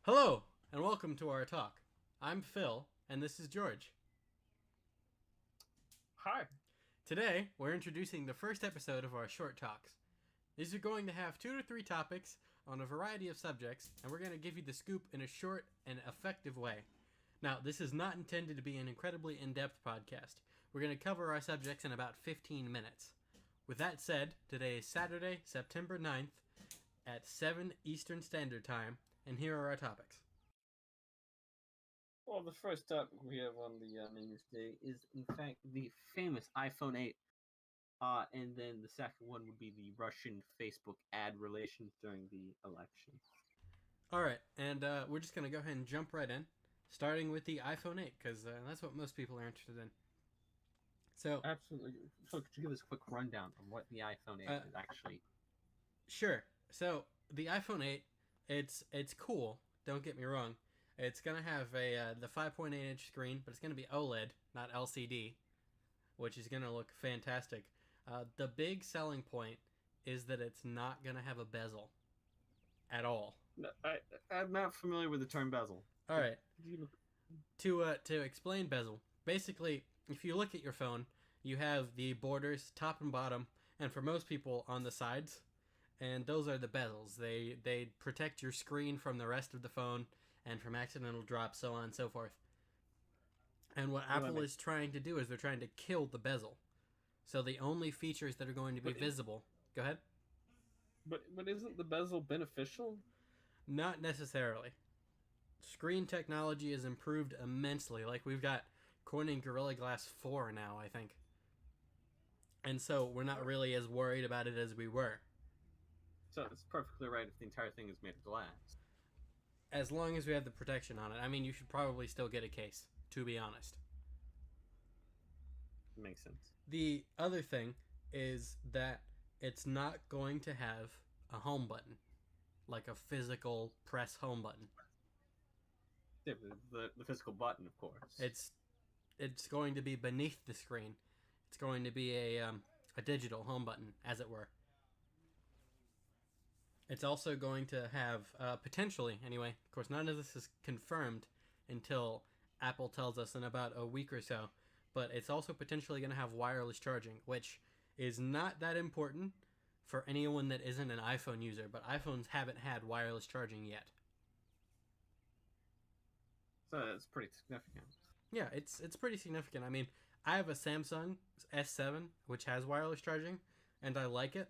Hello, and welcome to our talk. I'm Phil, and this is George. Hi. Today, we're introducing the first episode of our short talks. These are going to have 2 to 3 topics on a variety of subjects, and we're going to give you the scoop in a short and effective way. Now, this is not intended to be an incredibly in depth podcast. We're going to cover our subjects in about 15 minutes. With that said, today is Saturday, September 9th at 7 Eastern Standard Time, and here are our topics. Well, the first topic we have on the menu today is, in fact, the famous iPhone 8. And then the second one would be the Russian Facebook ad relations during the election. Alright, and we're just going to go ahead and jump right in, starting with the iPhone 8, because that's what most people are interested in. So, Absolutely. So, could you give us a quick rundown on what the iPhone 8 is actually? sure. So, the iPhone 8, it's cool, don't get me wrong. It's going to have the 5.8-inch screen, but it's going to be OLED, not LCD, which is going to look fantastic. The big selling point is that it's not going to have a bezel at all. No, I'm not familiar with the term bezel. All right. You... To explain bezel, basically, if you look at your phone, you have the borders, top and bottom, and for most people on the sides, and those are the bezels. They protect your screen from the rest of the phone and from accidental drops, so on and so forth. And what Apple is trying to do is they're trying to kill the bezel. So the only features that are going to be visible. Go ahead. But isn't the bezel beneficial? Not necessarily. Screen technology has improved immensely. Like we've got Corning Gorilla Glass 4 now, I think. And so we're not really as worried about it as we were. So it's perfectly right if the entire thing is made of glass. As long as we have the protection on it. I mean, you should probably still get a case, to be honest. Makes sense. The other thing is that it's not going to have a home button, like a physical press home button. Yeah, the physical button, of course. It's going to be beneath the screen. It's going to be a digital home button, as it were. It's also going to have, potentially, anyway, of course, none of this is confirmed until Apple tells us in about a week or so, but it's also potentially going to have wireless charging, which is not that important for anyone that isn't an iPhone user, but iPhones haven't had wireless charging yet. So it's pretty significant. Yeah, it's pretty significant. I mean, I have a Samsung S7 which has wireless charging, and I like it.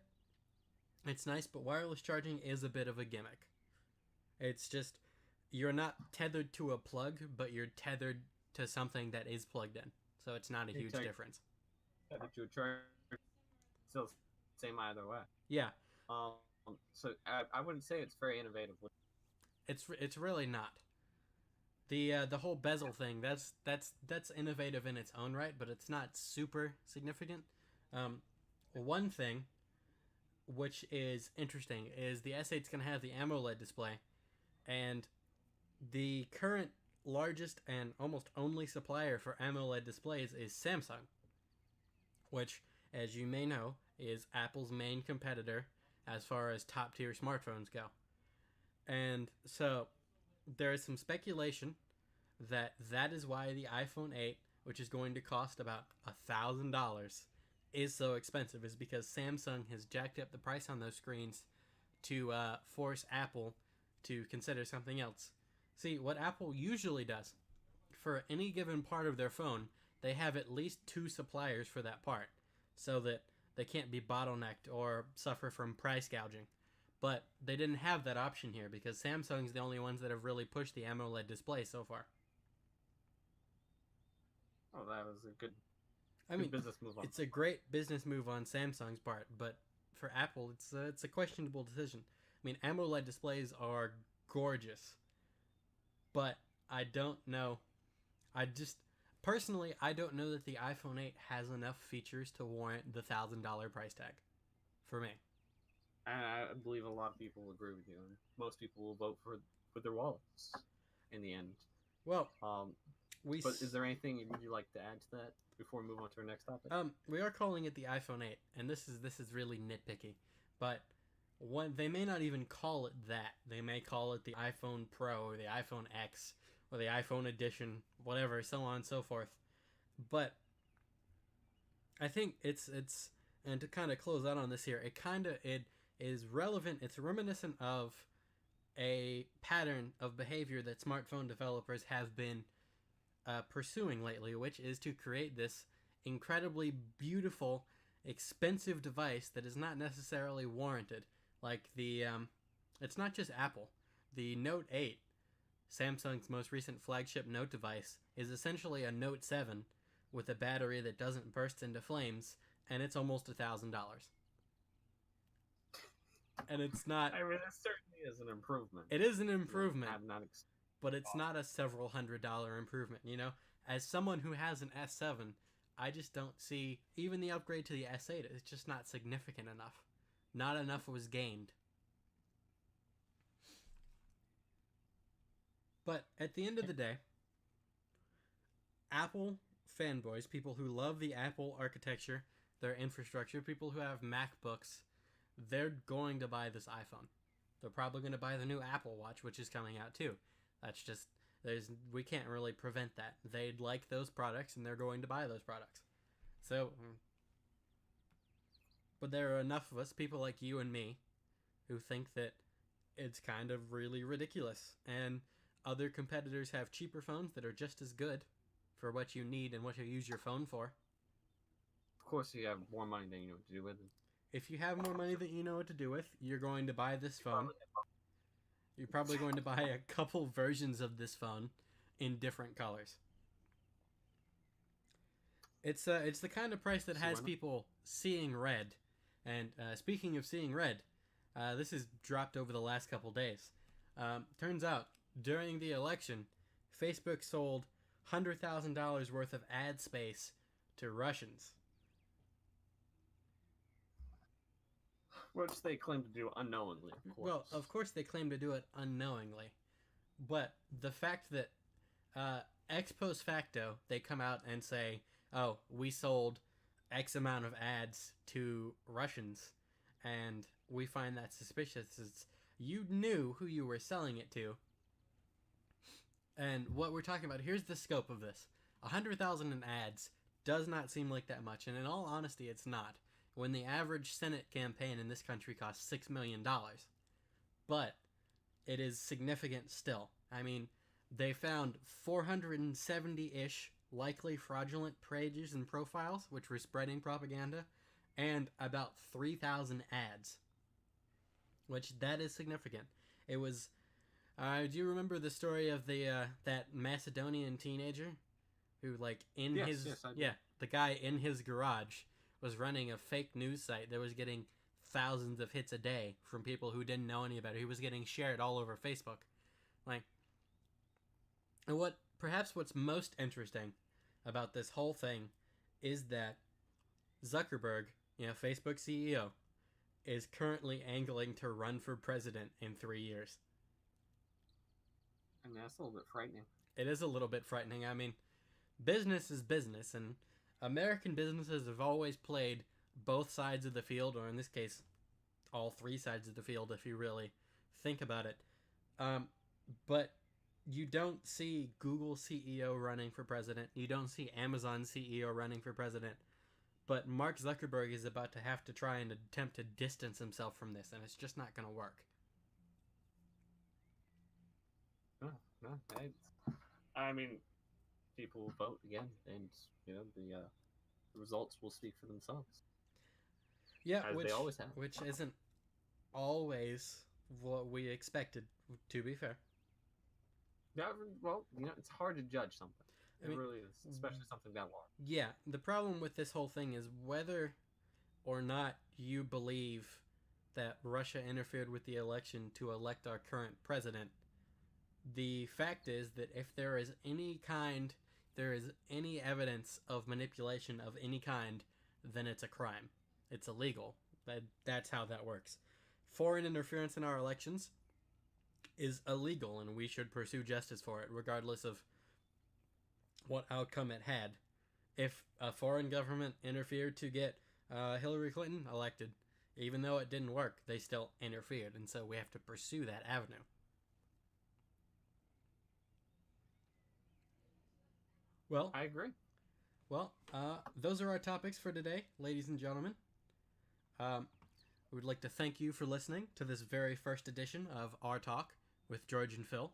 It's nice, but wireless charging is a bit of a gimmick. It's just you're not tethered to a plug, but you're tethered to something that is plugged in. So it's not a huge difference. That you charge still same either way. Yeah. So I wouldn't say it's very innovative. It's really not. The whole bezel thing that's innovative in its own right, but it's not super significant. One thing which is interesting is the S8's going to have the AMOLED display, and the current largest and almost only supplier for AMOLED displays is Samsung, which, as you may know, is Apple's main competitor as far as top tier smartphones go. And so there is some speculation that that is why the iPhone 8, which is going to cost about $1,000, is so expensive, is because Samsung has jacked up the price on those screens to force Apple to consider something else. See, what Apple usually does for any given part of their phone, they have at least 2 suppliers for that part so that they can't be bottlenecked or suffer from price gouging. But they didn't have that option here because Samsung's the only ones that have really pushed the AMOLED display so far. Oh, that was a good business move on. It's a great business move on Samsung's part, but for Apple, it's a questionable decision. I mean, AMOLED displays are gorgeous, but I don't know. Personally, I don't know that the iPhone 8 has enough features to warrant the $1,000 price tag for me. And I believe a lot of people will agree with you. And most people will vote for with their wallets in the end. Well, but is there anything you'd like to add to that before we move on to our next topic? We are calling it the iPhone 8, and this is really nitpicky, but they may not even call it that. They may call it the iPhone Pro or the iPhone X or the iPhone Edition, whatever, so on and so forth. But I think it's and to kind of close out on this here, it is relevant. It's reminiscent of a pattern of behavior that smartphone developers have been pursuing lately, which is to create this incredibly beautiful, expensive device that is not necessarily warranted. Like it's not just Apple. The Note 8, Samsung's most recent flagship Note device, is essentially a Note 7 with a battery that doesn't burst into flames, and it's almost $1,000. And it's not. I mean, it certainly is an improvement. It is an improvement, but it's awesome. Not a several $100 improvement. As someone who has an S7, I just don't see even the upgrade to the S8. It's just not significant enough. Not enough was gained. But at the end of the day, Apple fanboys, people who love the Apple architecture, their infrastructure, people who have MacBooks, they're going to buy this iPhone. They're probably going to buy the new Apple Watch, which is coming out too. That's just, we can't really prevent that. They'd like those products, and they're going to buy those products. So, but there are enough of us, people like you and me, who think that it's kind of really ridiculous. And other competitors have cheaper phones that are just as good for what you need and what you use your phone for. Of course, you have more money than you know what to do with it. If you have more money than you know what to do with, you're going to buy this phone. You're probably going to buy a couple versions of this phone in different colors. It's the kind of price that has people seeing red. And speaking of seeing red, this has dropped over the last couple days. Turns out, during the election, Facebook sold $100,000 worth of ad space to Russians. Which they claim to do unknowingly, of course. Well, of course they claim to do it unknowingly. But the fact that ex post facto, they come out and say, oh, we sold X amount of ads to Russians, and we find that suspicious. You knew who you were selling it to. And what we're talking about, here's the scope of this. 100,000 in ads does not seem like that much, and in all honesty, it's not. When the average Senate campaign in this country costs $6 million. But it is significant still. I mean, they found 470-ish likely fraudulent pages and profiles, which were spreading propaganda, and about 3,000 ads. Which, that is significant. It was... do you remember the story of that Macedonian teenager? Who, like, Yes, I do. Yeah, the guy in his garage was running a fake news site that was getting thousands of hits a day from people who didn't know any about it. He was getting shared all over Facebook. Like, and what's most interesting about this whole thing is that Zuckerberg, Facebook CEO, is currently angling to run for president in 3 years. I mean, that's a little bit frightening. It is a little bit frightening. I mean, business is business, and American businesses have always played both sides of the field, or in this case, all three sides of the field, if you really think about it. But you don't see Google CEO running for president. You don't see Amazon CEO running for president. But Mark Zuckerberg is about to have to try and attempt to distance himself from this, and it's just not going to work. No, I mean, people will vote again, and the results will speak for themselves. Yeah, as they always have. Which isn't always what we expected, to be fair. Yeah, well, it's hard to judge something. It really is, especially something that long. Yeah, the problem with this whole thing is whether or not you believe that Russia interfered with the election to elect our current president. The fact is that if there is any evidence of manipulation of any kind, then it's a crime. It's illegal. That's how that works. Foreign interference in our elections is illegal, and we should pursue justice for it, regardless of what outcome it had. If a foreign government interfered to get Hillary Clinton elected, Even though it didn't work, they still interfered, and so we have to pursue that avenue. Well, I agree. well, those are our topics for today, ladies and gentlemen. We would like to thank you for listening to this very first edition of Our Talk with George and Phil.